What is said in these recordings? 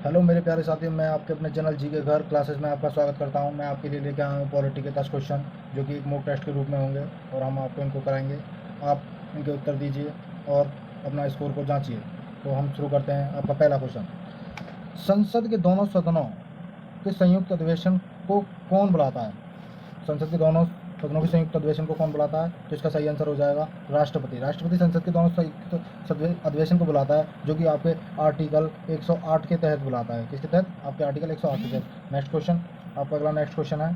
Hello मेरे प्यारे साथी, मैं आपके अपने चैनल जी के घर क्लासेस में आपका स्वागत करता हूं। मैं आपके लिए लेकर आया हूं पॉलिटी के 10 क्वेश्चन जो कि एक मॉक टेस्ट के रूप में होंगे और हम आपको इनको कराएंगे। आप इनके उत्तर दीजिए और अपना स्कोर को जांचिए। तो हम शुरू करते हैं। आपका पहला क्वेश्चन, संसद के दोनों सदनों के संयुक्त अधिवेशन को कौन बुलाता है? संसद के दोनों सदनों के संयुक्त अधिवेशन को कौन बुलाता है? तो इसका सही आंसर हो जाएगा राष्ट्रपति। राष्ट्रपति संसद के दोनों संयुक्त अधिवेशन को बुलाता है, जो कि आपके आर्टिकल 108 के तहत बुलाता है। किसके तहत? आपके आर्टिकल 108 के तहत। नेक्स्ट क्वेश्चन, आपका अगला नेक्स्ट क्वेश्चन है।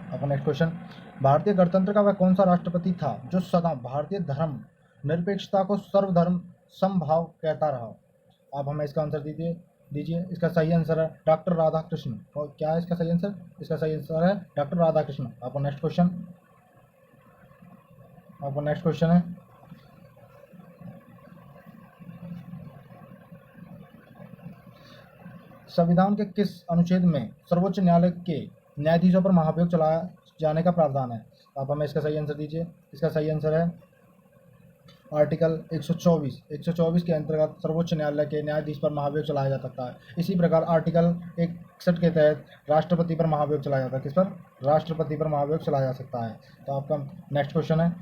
आपका नेक्स्ट क्वेश्चन, भारतीय गणतंत्र का वह कौन सा राष्ट्रपति था जो सदा भारतीय धर्म निरपेक्षता को सर्वधर्म समभाव कहता रहा? आप हमें इसका आंसर दीजिए। इसका सही आंसर है डॉक्टर राधाकृष्ण। और क्या है इसका सही आंसर? इसका सही आंसर है डॉक्टर राधाकृष्ण। आपका नेक्स्ट क्वेश्चन है, संविधान के किस अनुच्छेद में सर्वोच्च न्यायालय के न्यायाधीशों पर महाभियोग चलाया जाने का प्रावधान है? आप हमें इसका सही आंसर दीजिए। इसका सही आंसर है आर्टिकल 124 के अंतर्गत सर्वोच्च न्यायालय के न्यायाधीश पर महाभियोग चलाया जा सकता है। इसी प्रकार आर्टिकल 61 के तहत राष्ट्रपति पर महाभियोग चलाया जाता है। किस पर? राष्ट्रपति पर महाभियोग चलाया जा सकता है। तो आपका नेक्स्ट क्वेश्चन है,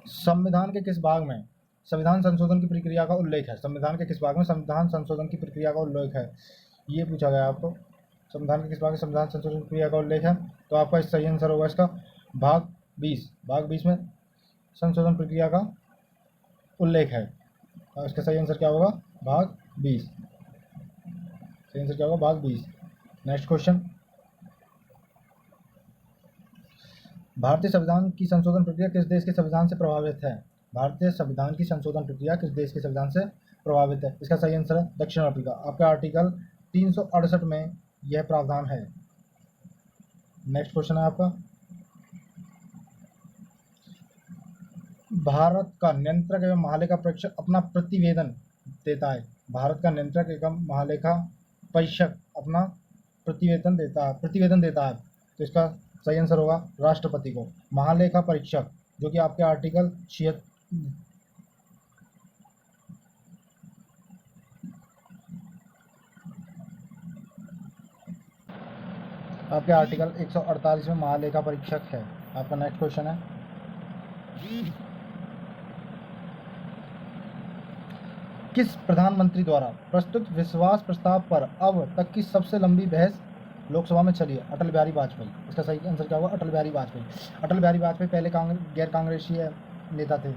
संविधान के किस भाग में संविधान संशोधन की प्रक्रिया का उल्लेख है? संविधान के किस भाग में संविधान संशोधन की प्रक्रिया का उल्लेख है? ये पूछा गया आपको। संविधान के किस भाग में संविधान संशोधन की प्रक्रिया का उल्लेख है? तो आपका सही आंसर होगा इसका भाग 20 में संशोधन प्रक्रिया का उल्लेख है। और इसका सही आंसर क्या होगा? भाग 20। सही आंसर क्या होगा? भाग 20। नेक्स्ट क्वेश्चन, भारतीय संविधान की संशोधन प्रक्रिया किस देश के संविधान से प्रभावित है? भारतीय संविधान की संशोधन प्रक्रिया किस देश के संविधान से प्रभावित है? इसका सही आंसर है दक्षिण अफ्रीका। आपका आर्टिकल 368 में यह प्रावधान है। नेक्स्ट क्वेश्चन है आपका, भारत का नियंत्रक एवं महालेखा परीक्षक अपना प्रतिवेदन देता है। भारत का नियंत्रक एवं महालेखा परीक्षक अपना प्रतिवेदन देता है। तो इसका सही आंसर होगा राष्ट्रपति को। महालेखा परीक्षक, जो कि आपके आर्टिकल 148 में महालेखा परीक्षक है। आपका नेक्स्ट क्वेश्चन है, किस प्रधानमंत्री द्वारा प्रस्तुत विश्वास प्रस्ताव पर अब तक की सबसे लंबी बहस लोकसभा में चली है? अटल बिहारी वाजपेयी। इसका सही आंसर क्या होगा? अटल बिहारी वाजपेयी। अटल बिहारी वाजपेयी पहले गैर कांग्रेसी नेता थे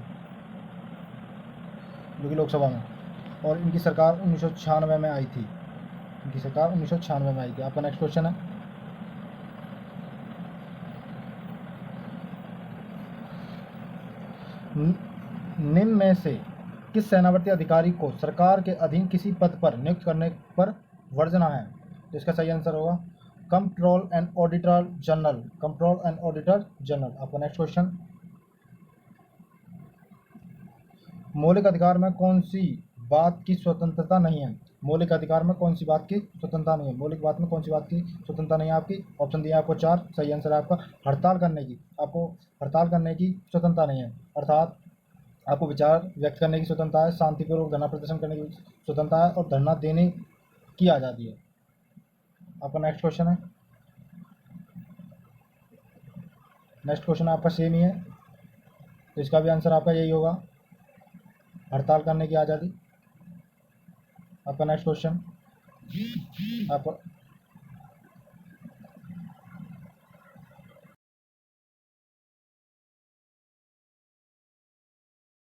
जो कि लोकसभा में, और इनकी सरकार 1996 में आई थी। आपका नेक्स्ट क्वेश्चन है, निम्न में से किस सेनावर्ती अधिकारी को सरकार के अधीन किसी पद पर नियुक्त करने पर वर्जना है? तो इसका सही आंसर होगा कंट्रोल एंड ऑडिटर जनरल। आपका नेक्स्ट क्वेश्चन, मौलिक अधिकार में कौन सी बात की स्वतंत्रता नहीं है? मौलिक अधिकार में कौन सी बात की स्वतंत्रता नहीं है? मौलिक बात में कौन सी बात की स्वतंत्रता नहीं है? आपकी ऑप्शन दिया आपको 4। सही आंसर है आपका हड़ताल करने की। आपको हड़ताल करने की स्वतंत्रता नहीं है, अर्थात आपको विचार व्यक्त करने की स्वतंत्रता है, शांतिपूर्वक धरना प्रदर्शन करने की स्वतंत्रता है और धरना देने की आज़ादी है। आपका नेक्स्ट क्वेश्चन आपका सेम ही है, तो इसका भी आंसर आपका यही होगा, हड़ताल करने की आज़ादी। आपका नेक्स्ट क्वेश्चन,